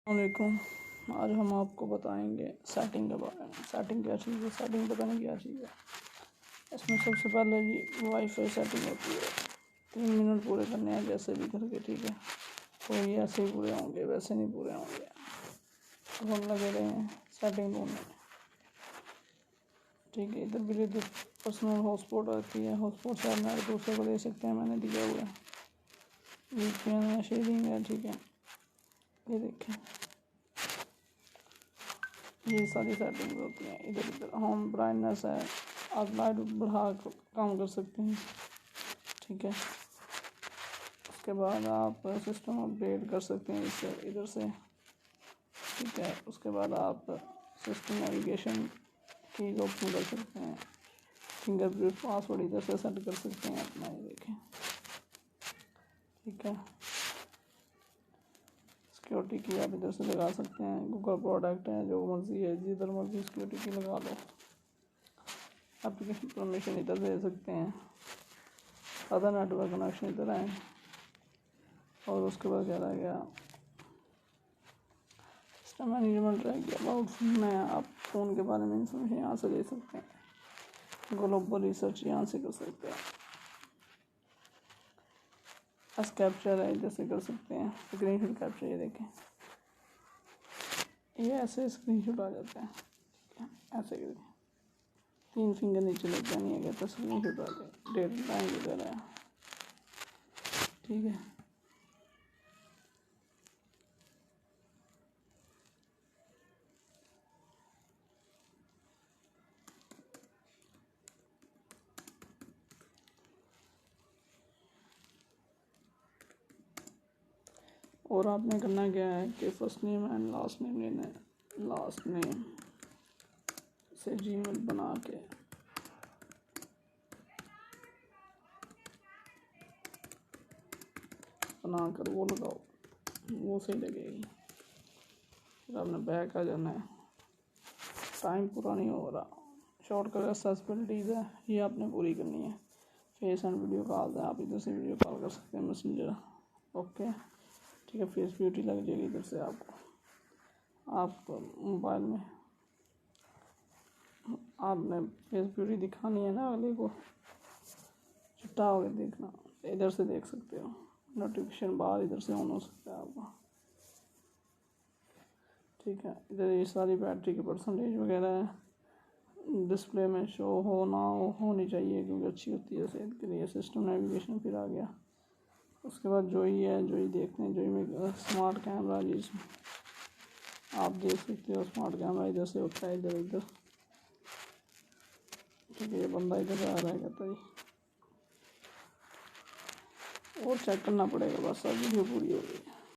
वालेकुम। आज हम आपको बताएंगे सेटिंग के बारे में। सेटिंग क्या चीज़ है, सेटिंग पता नहीं क्या चीज़ है। इसमें सबसे पहले जी वाईफाई सेटिंग होती है। 3 मिनट पूरे करने हैं जैसे भी करके, ठीक है। कोई ऐसे ही पूरे होंगे, वैसे नहीं पूरे होंगे। अब हम लगे रहे हैं सेटिंग ढूंढने, ठीक है। इधर भी इधर पर्सनल हॉटस्पॉट आती है, हॉटस्पॉट से आप दूसरे को दे सकते हैं। मैंने दिया हुआ है, VPN है, शेयरिंग है, ठीक है। ये देखें, ये सारी सेटिंग्स होती हैं। इधर इधर होम ब्राइटनेस है, आप लाइट बढ़ा काम कर सकते हैं, ठीक है। उसके बाद आप सिस्टम अपडेट कर सकते हैं इससे, इधर से, ठीक है। उसके बाद आप सिस्टम नेविगेशन की ऑप्शन कर सकते हैं। फिंगरप्रिंट पासवर्ड इधर से सेट कर सकते हैं अपना, ये देखें, ठीक है। सिक्योरिटी की आप इधर से लगा सकते हैं। गूगल प्रोडक्ट है, जो मर्जी है, जिधर मर्जी सिक्योरिटी की लगा लो। एप्लीकेशन परमिशन इधर दे सकते हैं। अदर नेटवर्क कनेक्शन इधर है। और उसके बाद क्या रह गया, सिस्टम मैनेजमेंट रह गया। अबाउट फोन है, आप फ़ोन के बारे में इंफॉर्मेशन यहाँ से ले सकते हैं। ग्लोबल रिसर्च यहाँ से कर सकते हैं। एस कैप्चर है, इधर से कर सकते हैं। स्क्रीनशॉट कैप्चर, ये देखें, ये ऐसे स्क्रीनशॉट आ जाते हैं, ठीक है। ऐसे करके 3 फिंगर नीचे लग जानी है, कहते स्क्रीनशॉट आ जाए। डेट लाइन इधर है, ठीक है। और आपने करना क्या है कि first name and last name लेना है। लास्ट नेम से जीमेल बना के बनाकर वो लगाओ, वो सही लगेगी। फिर आपने बैक आ जाना है। टाइम पूरा नहीं हो रहा। शॉर्टकट एक्सेसिबिलिटीज़ है, ये आपने पूरी करनी है। फेस एंड वीडियो कॉल है, आप इधर से वीडियो कॉल कर सकते हैं, मैसेंजर, ओके, ठीक है। फेस ब्यूटी लग जाएगी इधर से आपको। आप मोबाइल में आपने फेस ब्यूटी दिखानी है ना अगले को, चिट्टा हो गया देखना, इधर से देख सकते हो। नोटिफिकेशन बार इधर से ऑन हो सकता है आपका, ठीक है। इधर ये सारी बैटरी की परसेंटेज वगैरह है। डिस्प्ले में शो हो ना होनी चाहिए, क्योंकि अच्छी होती है सेहत के लिए। सिस्टम नेविगेशन फिर आ गया। उसके बाद जोई है, जोई देखते हैं। जोई में स्मार्ट कैमरा, जिसमें आप देख सकते हो स्मार्ट कैमरा इधर से होता है, इधर इधर, ठीक है। ये बंदा इधर आ रहा है, कहता है और चेक करना पड़ेगा, बस अब वीडियो पूरी हो गई।